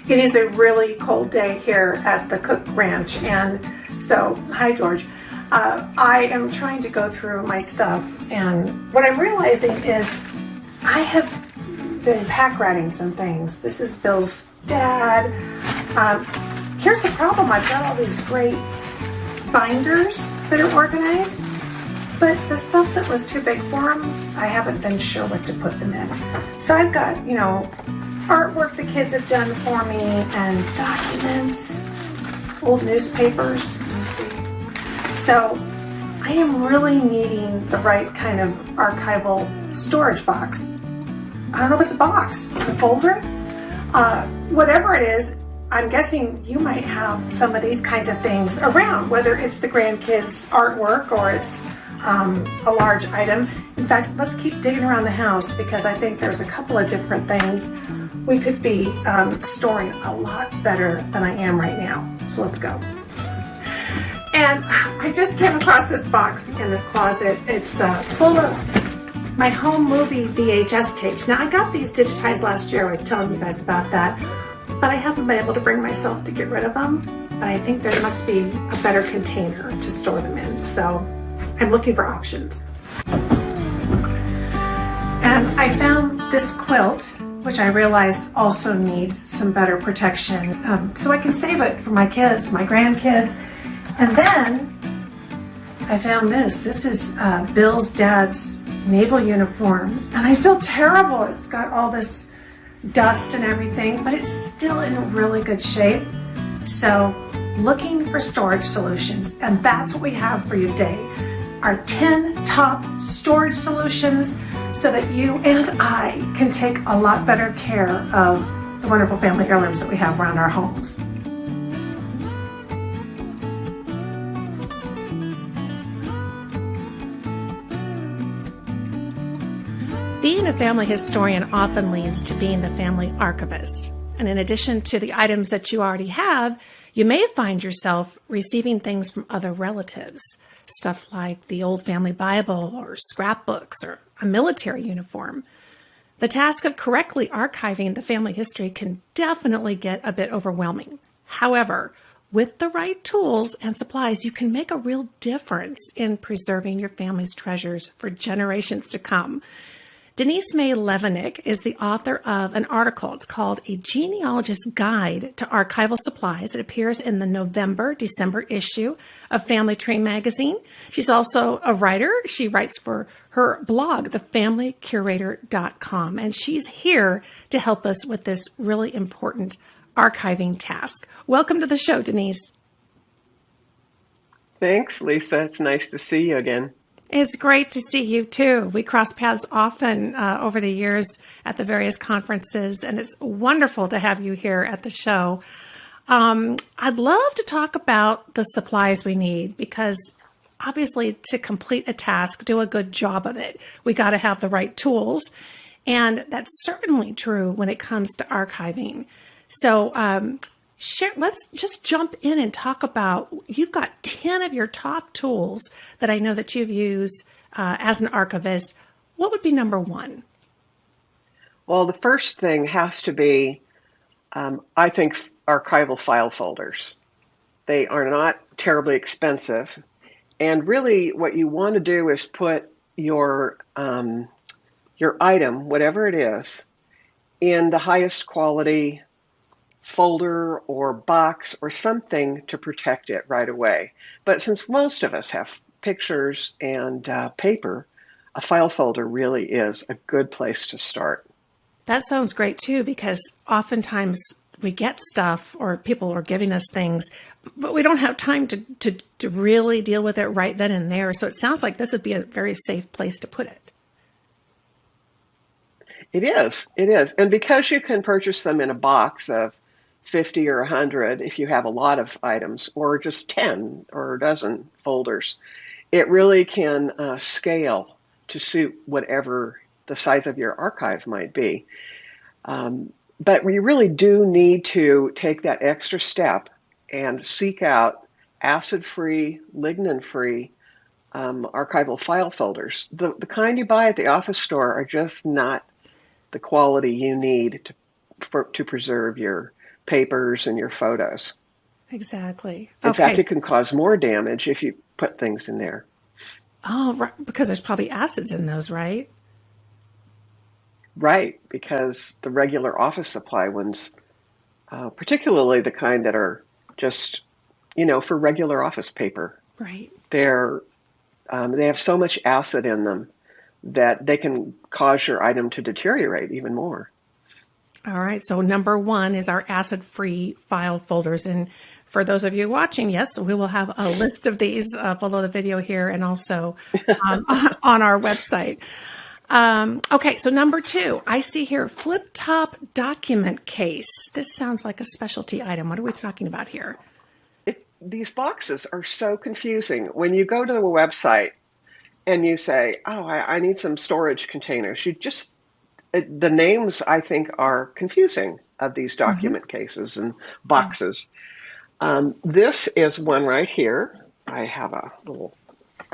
It is a really cold day here at the Cooke Ranch, and so, hi George. I am trying to go through my stuff, and what I'm realizing is I have been pack ratting some things. This is Bill's dad. Here's the problem. I've got all these great binders that are organized, but the stuff that was too big for him, I haven't been sure what to put them in. So I've got, artwork the kids have done for me and documents, old newspapers. Let me see. So I am really needing the right kind of archival storage box. I don't know if it's a box, it's a folder. Whatever it is, I'm guessing you might have some of these kinds of things around, whether it's the grandkids' artwork or it's a large item. In fact, let's keep digging around the house because I think there's a couple of different things we could be storing a lot better than I am right now. So let's go. And I just came across this box in this closet. It's full of my home movie VHS tapes. Now I got these digitized last year. I was telling you guys about that, but I haven't been able to bring myself to get rid of them. But I think there must be a better container to store them in. So I'm looking for options. And I found this quilt, which I realize also needs some better protection. So I can save it for my kids, my grandkids. And then I found this. This is Bill's dad's naval uniform. And I feel terrible. It's got all this dust and everything, but it's still in really good shape. So looking for storage solutions. And that's what we have for you today. Our 10 top storage solutions so that you and I can take a lot better care of the wonderful family heirlooms that we have around our homes. Being a family historian often leads to being the family archivist. And in addition to the items that you already have, you may find yourself receiving things from other relatives. Stuff like the old family Bible or scrapbooks or a military uniform. The task of correctly archiving the family history can definitely get a bit overwhelming. However, with the right tools and supplies, you can make a real difference in preserving your family's treasures for generations to come. Denise Levenick is the author of an article. It's called A Genealogist's Guide to Archival Supplies. It appears in the November-December issue of Family Tree magazine. She's also a writer. She writes for her blog, thefamilycurator.com, and she's here to help us with this really important archiving task. Welcome to the show, Denise. Thanks, Lisa. It's nice to see you again. It's great to see you too. We cross paths often over the years at the various conferences, and it's wonderful to have you here at the show. I'd love to talk about the supplies we need because obviously to complete a task, do a good job of it, we got to have the right tools. And that's certainly true when it comes to archiving. So let's just jump in and talk about, you've got 10 of your top tools that I know that you've used as an archivist. What would be number one? Well, the first thing has to be, I think, archival file folders. They are not terribly expensive. And really what you want to do is put your item, whatever it is, in the highest quality folder or box or something to protect it right away. But since most of us have pictures and paper, a file folder really is a good place to start. That sounds great too, because oftentimes we get stuff or people are giving us things, but we don't have time to really deal with it right then and there. So it sounds like this would be a very safe place to put it. It is. And because you can purchase them in a box of 50 or 100 if you have a lot of items, or just 10 or a dozen folders, it really can scale to suit whatever the size of your archive might be. But we really do need to take that extra step and seek out acid-free, lignin-free archival file folders. The kind you buy at the office store are just not the quality you need to preserve your papers and your photos. Exactly. In Okay. fact, it can cause more damage if you put things in there. Oh, right, because there's probably acids in those, right? Right, because the regular office supply ones, particularly the kind that are just, for regular office paper, Right. they're they have so much acid in them that they can cause your item to deteriorate even more. All right. So number one is our acid-free file folders. And for those of you watching, yes, we will have a list of these below the video here and also on our website. Okay. So number two, I see here flip top document case. This sounds like a specialty item. What are we talking about here? These boxes are so confusing. When you go to the website and you say, "Oh, I need some storage containers," the names I think are confusing of these Mhm. document cases and boxes. This is one right here. I have a little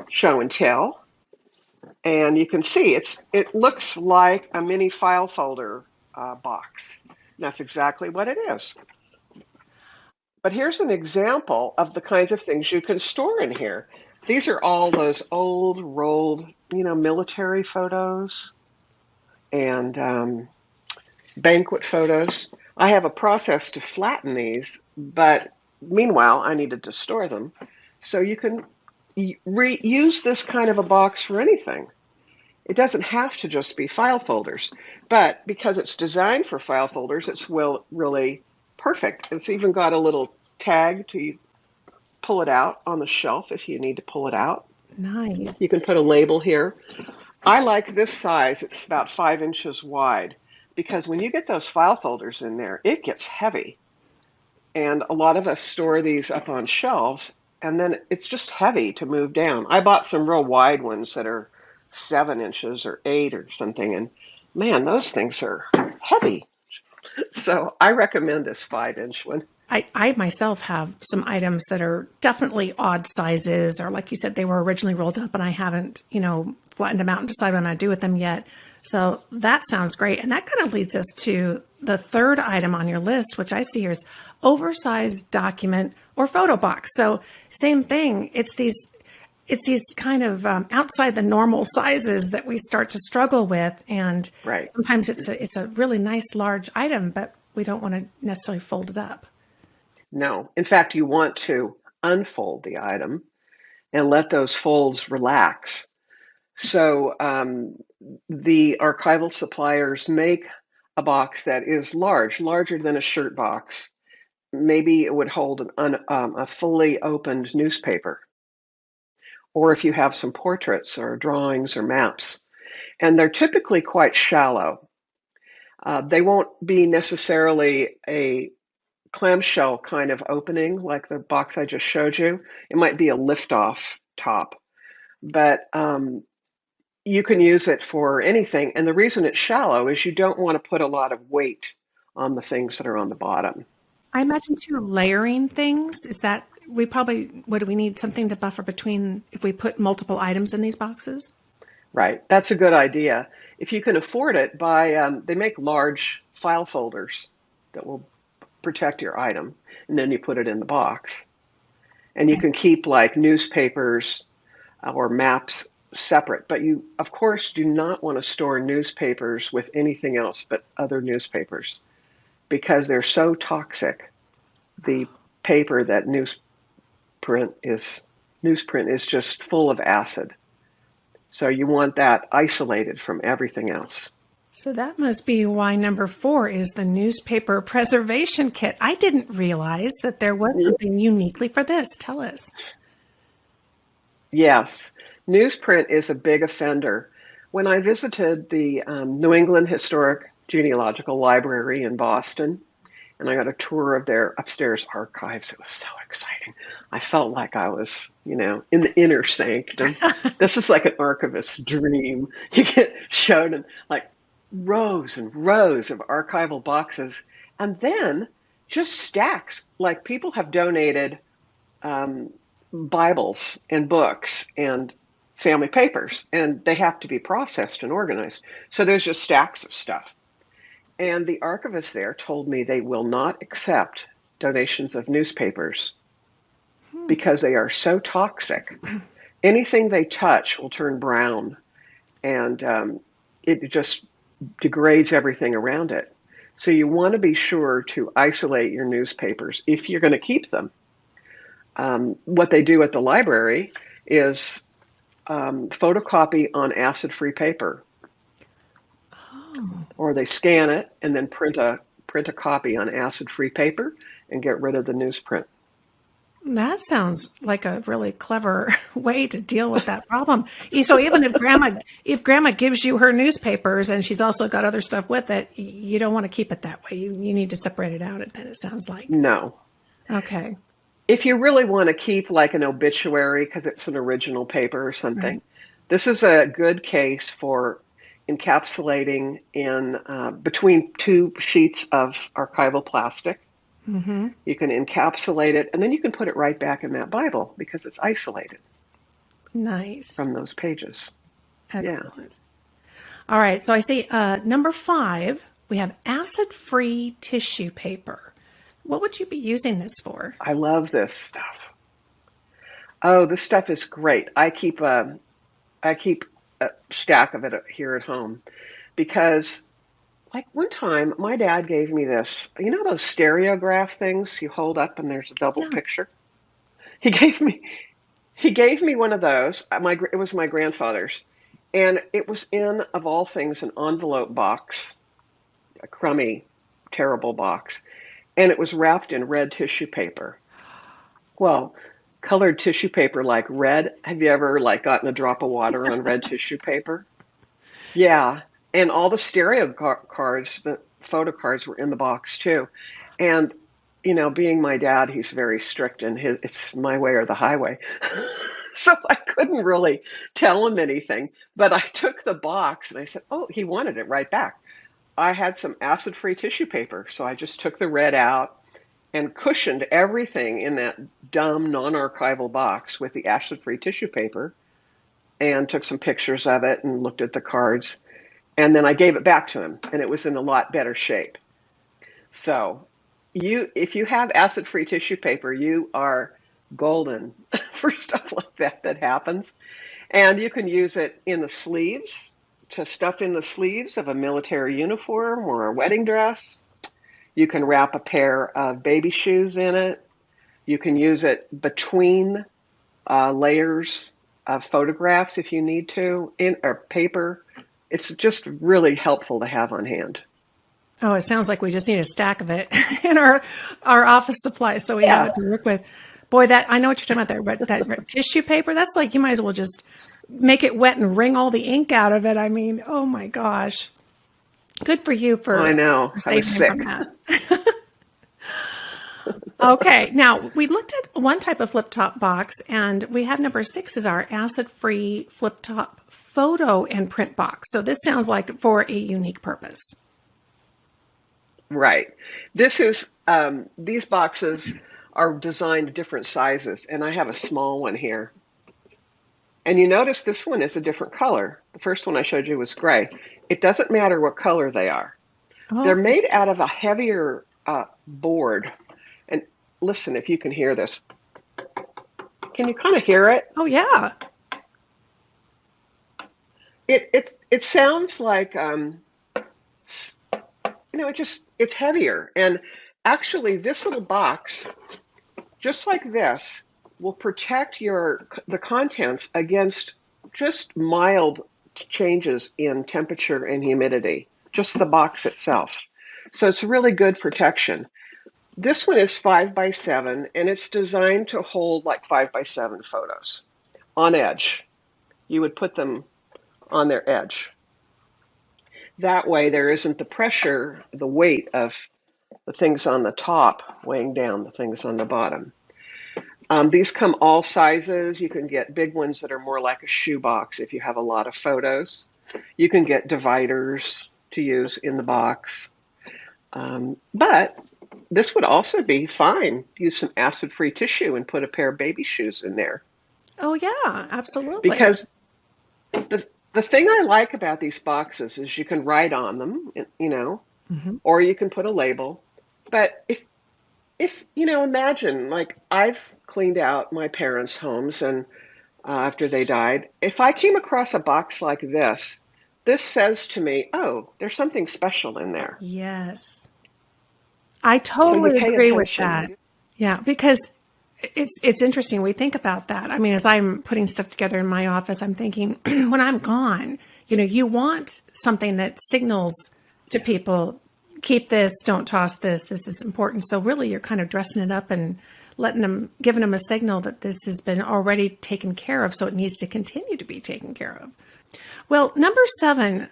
show and tell, and you can see it looks like a mini file folder box. And that's exactly what it is. But here's an example of the kinds of things you can store in here. These are all those old rolled, military photos and banquet photos. I have a process to flatten these, but meanwhile, I needed to store them. So you can reuse this kind of a box for anything. It doesn't have to just be file folders, but because it's designed for file folders, it's really perfect. It's even got a little tag to pull it out on the shelf if you need to pull it out. You Nice. can put a label here. I like this size. It's about 5 inches wide because when you get those file folders in there, it gets heavy. And a lot of us store these up on shelves, and then it's just heavy to move down. I bought some real wide ones that are 7 inches or 8 or something, and man, those things are heavy. So I recommend this 5 inch one. I myself have some items that are definitely odd sizes, or like you said, they were originally rolled up and I haven't, flattened them out and decided what I'm going to do with them yet. So that sounds great. And that kind of leads us to the third item on your list, which I see here is oversized document or photo box. So same thing. It's these kind of outside the normal sizes that we start to struggle with. And Right. sometimes it's a really nice large item, but we don't want to necessarily fold it up. No. In fact, you want to unfold the item and let those folds relax. So the archival suppliers make a box that is larger than a shirt box. Maybe it would hold a fully opened newspaper, or if you have some portraits or drawings or maps. And they're typically quite shallow. They won't be necessarily a clamshell kind of opening like the box I just showed you. It might be a lift-off top, but you can use it for anything. And the reason it's shallow is you don't want to put a lot of weight on the things that are on the bottom. I imagine too layering things. Is that what do we need something to buffer between if we put multiple items in these boxes? Right. That's a good idea. If you can afford it, they make large file folders that will protect your item, and then you put it in the box. And you can keep like newspapers or maps separate, but you, of course, do not want to store newspapers with anything else but other newspapers because they're so toxic. The paper that newsprint is just full of acid. So you want that isolated from everything else. So that must be why number 4 is the newspaper preservation kit. I didn't realize that there was something uniquely for this. Tell us. Yes, newsprint is a big offender. When I visited the New England Historic Genealogical Library in Boston, and I got a tour of their upstairs archives, it was so exciting. I felt like I was, in the inner sanctum. This is like an archivist's dream. You get shown like rows and rows of archival boxes, and then just stacks. Like people have donated Bibles and books and family papers, and they have to be processed and organized. So there's just stacks of stuff. And the archivist there told me they will not accept donations of newspapers because they are so toxic. Anything they touch will turn brown, and it just degrades everything around it. So you want to be sure to isolate your newspapers if you're going to keep them. What they do at the library is photocopy on acid-free paper, or they scan it and then print a copy on acid-free paper and get rid of the newsprint. That sounds like a really clever way to deal with that problem. So even if grandma gives you her newspapers and she's also got other stuff with it, you don't want to keep it that way. You need to separate it out, then it sounds like. No. Okay. If you really want to keep like an obituary because it's an original paper or something, right, this is a good case for encapsulating in between two sheets of archival plastic. Mm-hmm. You can encapsulate it, and then you can put it right back in that Bible because it's isolated. Nice. From those pages. Excellent. Yeah. All right, so I see number 5, we have acid-free tissue paper. What would you be using this for? I love this stuff. Oh, this stuff is great. I keep a stack of it here at home because, like, one time my dad gave me this. You know those stereograph things you hold up and there's a double picture? He gave me one of those. It was my grandfather's, and it was in, of all things, an envelope box, a crummy, terrible box, and it was wrapped in red tissue paper. Well, colored tissue paper like red. Have you ever gotten a drop of water on red tissue paper? Yeah. And all the stereo cards, the photo cards were in the box too. And, being my dad, he's very strict and it's my way or the highway. So I couldn't really tell him anything, but I took the box and I said, oh, he wanted it right back. I had some acid-free tissue paper. So I just took the red out and cushioned everything in that dumb non-archival box with the acid-free tissue paper and took some pictures of it and looked at the cards. And then I gave it back to him, and it was in a lot better shape. So if you have acid-free tissue paper, you are golden for stuff like that happens. And you can use it in the sleeves, to stuff in the sleeves of a military uniform or a wedding dress. You can wrap a pair of baby shoes in it. You can use it between layers of photographs if you need to, or paper. It's just really helpful to have on hand. Oh, it sounds like we just need a stack of it in our office supplies so we have it to work with. Boy, I know what you're talking about there, but that tissue paper, that's like you might as well just make it wet and wring all the ink out of it. I mean, oh my gosh. Good for you for I know. I was sick. From that. Okay, now we looked at one type of flip-top box, and we have number 6 is our acid-free flip-top photo and print box. So this sounds like for a unique purpose. Right. This is these boxes are designed different sizes, and I have a small one here. And you notice this one is a different color. The first one I showed you was gray. It doesn't matter what color they are. Oh. They're made out of a heavier board. And listen, if you can hear this. Can you kind of hear it? Oh, yeah. It sounds like, it's heavier. And actually, this little box, just like this, will protect the contents against just mild changes in temperature and humidity, just the box itself. So it's really good protection. This one is 5x7, and it's designed to hold like 5x7 photos on edge. You would put them on their edge. That way there isn't the pressure, the weight of the things on the top weighing down the things on the bottom. These come all sizes. You can get big ones that are more like a shoebox if you have a lot of photos. You can get dividers to use in the box. But this would also be fine. Use some acid-free tissue and put a pair of baby shoes in there. Oh, yeah, absolutely. Because the thing I like about these boxes is you can write on them, or you can put a label. But if imagine, like, I've cleaned out my parents' homes and after they died. If I came across a box like this says to me, oh, there's something special in there. Yes. I So you totally pay agree with attention. that. Yeah, because it's interesting. We think about that. I mean, as I'm putting stuff together in my office, I'm thinking when I'm gone, you want something that signals to people, keep this, don't toss this. This is important. So really, you're kind of dressing it up and giving them a signal that this has been already taken care of. So it needs to continue to be taken care of. Well, number 7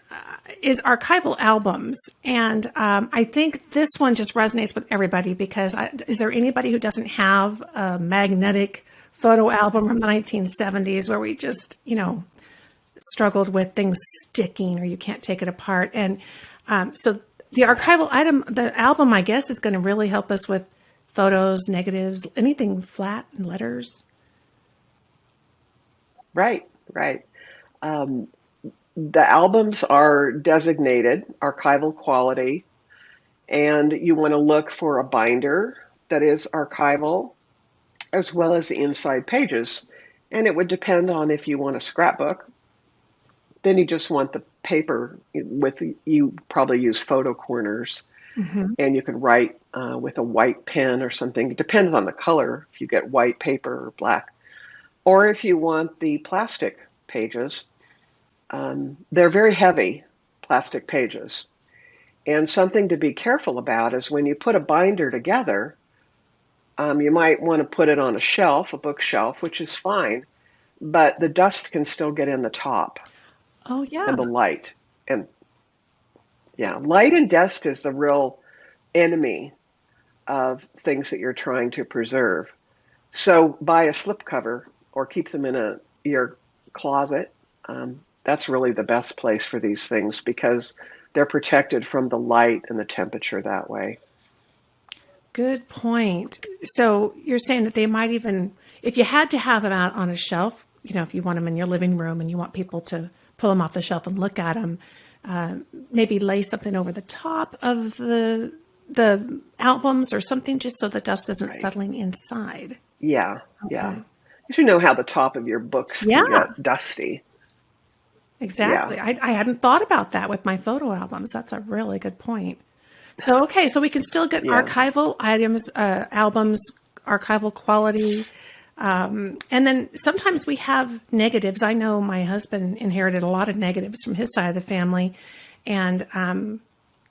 is archival albums. And I think this one just resonates with everybody because is there anybody who doesn't have a magnetic photo album from the 1970s where we just, struggled with things sticking or you can't take it apart? And so the the album, I guess, is going to really help us with photos, negatives, anything flat and letters. Right. The albums are designated archival quality, and you want to look for a binder that is archival, as well as the inside pages. And it would depend on if you want a scrapbook. Then you just want the paper you probably use photo corners, and you can write with a white pen or something. It depends on the color, if you get white paper or black. Or if you want the plastic pages, they're very heavy plastic pages. And something to be careful about is when you put a binder together, you might want to put it on a bookshelf, which is fine, but the dust can still get in the top. Oh, yeah. And the light. And yeah, light and dust is the real enemy of things that you're trying to preserve. So buy a slipcover or keep them in your closet. That's really the best place for these things because they're protected from the light and the temperature that way. Good point. So you're saying that they might even, if you had to have them out on a shelf, if you want them in your living room and you want people to pull them off the shelf and look at them, maybe lay something over the top of the albums or something just so the dust isn't settling inside. Yeah, Okay. yeah. You should know how the top of your books can get dusty. Exactly. Yeah. I hadn't thought about that with my photo albums. That's a really good point. So, okay, so we can still get archival items, albums, archival quality. And then sometimes we have negatives. I know my husband inherited a lot of negatives from his side of the family. And,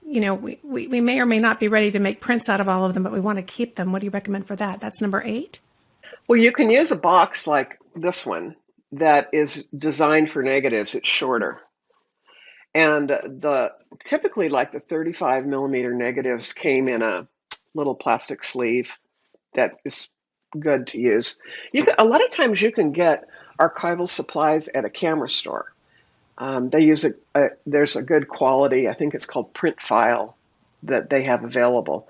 we may or may not be ready to make prints out of all of them, but we want to keep them. What do you recommend for that? That's number 8. Well, you can use a box like this one that is designed for negatives. It's shorter. And typically like the 35 millimeter negatives came in a little plastic sleeve that is good to use. A lot of times you can get archival supplies at a camera store. They use there's a good quality, I think it's called print file, that they have available.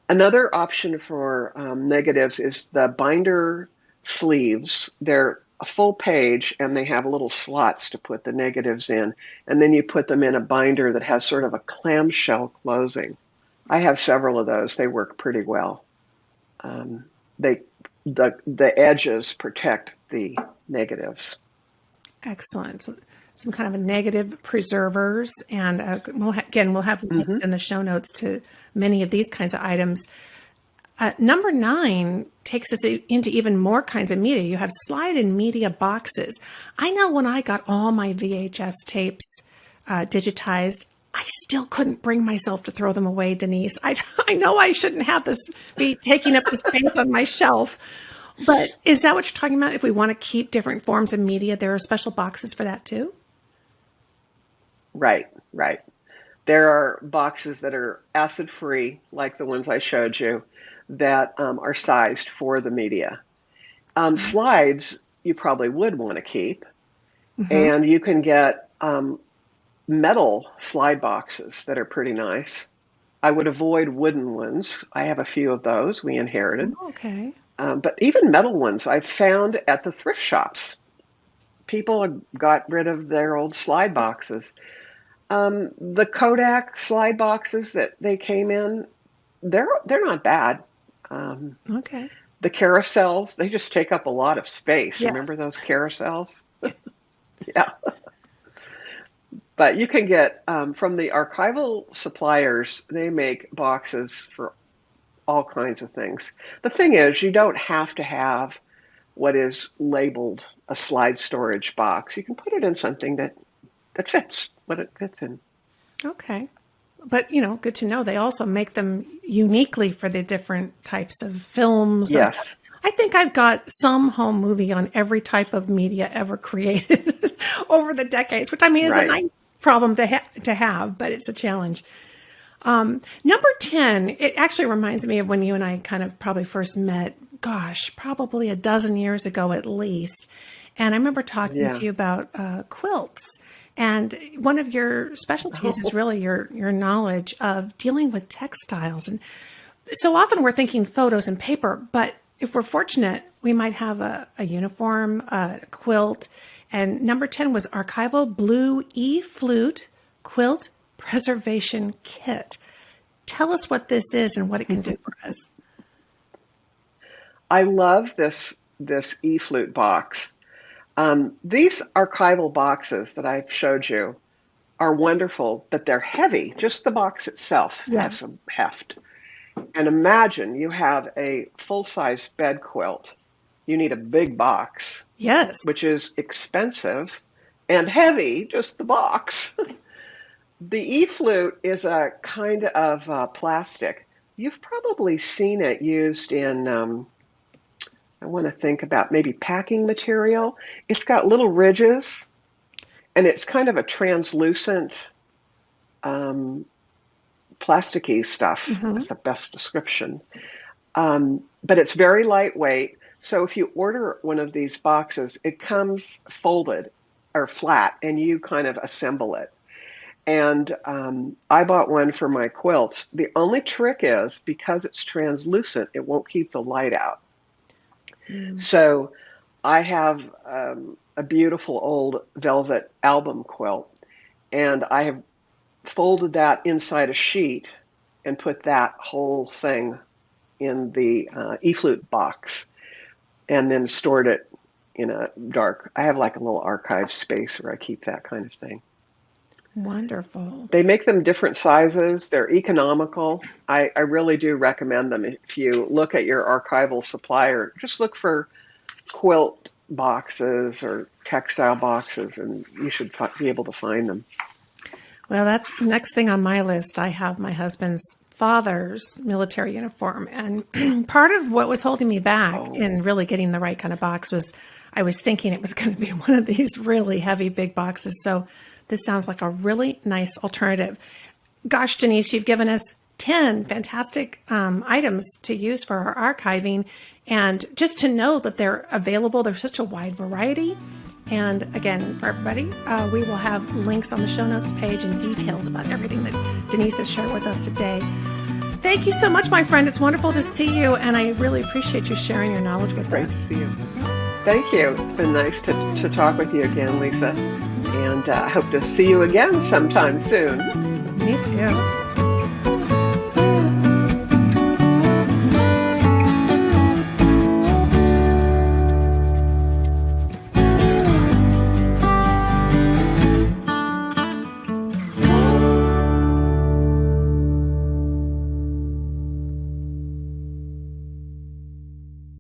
Another option for negatives is the binder sleeves. They're a full page and they have little slots to put the negatives in. And then you put them in a binder that has sort of a clamshell closing. I have several of those. They work pretty well. The edges protect the negatives. Excellent. So some kind of a negative preservers. And we'll have links in the show notes to many of these kinds of items. Number 9 takes us into even more kinds of media. You have slide and media boxes. I know when I got all my VHS tapes digitized, I still couldn't bring myself to throw them away, Denise. I know I shouldn't have this be taking up the space on my shelf, but is that what you're talking about? If we want to keep different forms of media, there are special boxes for that too? Right. There are boxes that are acid-free, like the ones I showed you, that are sized for the media. Slides you probably would want to keep, and you can get metal slide boxes that are pretty nice. I would avoid wooden ones. I have a few of those we inherited. Okay. But even metal ones I've found at the thrift shops. People have got rid of their old slide boxes. The Kodak slide boxes that they came in, they're not bad. Okay. The carousels, they just take up a lot of space. Yes. Remember those carousels? Yeah. But you can get from the archival suppliers, they make boxes for all kinds of things. The thing is, you don't have to have what is labeled a slide storage box. You can put it in something that fits what it fits in. Okay. But, good to know. They also make them uniquely for the different types of films. Yes. I think I've got some home movie on every type of media ever created over the decades, which I mean is a nice problem to have, but it's a challenge. Number 10, it actually reminds me of when you and I kind of probably first met, probably a dozen years ago at least. And I remember talking to you about quilts. And one of your specialties is really your knowledge of dealing with textiles. And so often we're thinking photos and paper, but if we're fortunate, we might have a uniform, a quilt. And number 10 was Archival Blue E-Flute Quilt Preservation Kit. Tell us what this is and what it can do for us. I love this E-Flute box. These archival boxes that I've showed you are wonderful, but they're heavy. Just the box itself has some heft. And imagine you have a full-size bed quilt. You need a big box. Yes. Which is expensive and heavy, just the box. The E-Flute is a kind of plastic. You've probably seen it used in, I want to think about maybe packing material. It's got little ridges, and it's kind of a translucent, plasticky stuff. That's the best description. But it's very lightweight. So if you order one of these boxes, it comes folded or flat, and you kind of assemble it. And I bought one for my quilts. The only trick is because it's translucent, it won't keep the light out. So I have a beautiful old velvet album quilt, and I have folded that inside a sheet and put that whole thing in the E-Flute box and then stored it in a dark. I have like a little archive space where I keep that kind of thing. Wonderful. They make them different sizes. They're economical. I really do recommend them. If you look at your archival supplier, just look for quilt boxes or textile boxes, and you should be able to find them. Well, that's the next thing on my list. I have my husband's father's military uniform. And part of what was holding me back in really getting the right kind of box was I was thinking it was going to be one of these really heavy, big boxes. So this sounds like a really nice alternative. Gosh, Denise, you've given us 10 fantastic items to use for our archiving. And just to know that they're available, there's such a wide variety. And again, for everybody, we will have links on the show notes page and details about everything that Denise has shared with us today. Thank you so much, my friend. It's wonderful to see you, and I really appreciate you sharing your knowledge with Great us. to see you. Thank you. It's been nice to talk with you again, Lisa. And I hope to see you again sometime soon. Me too.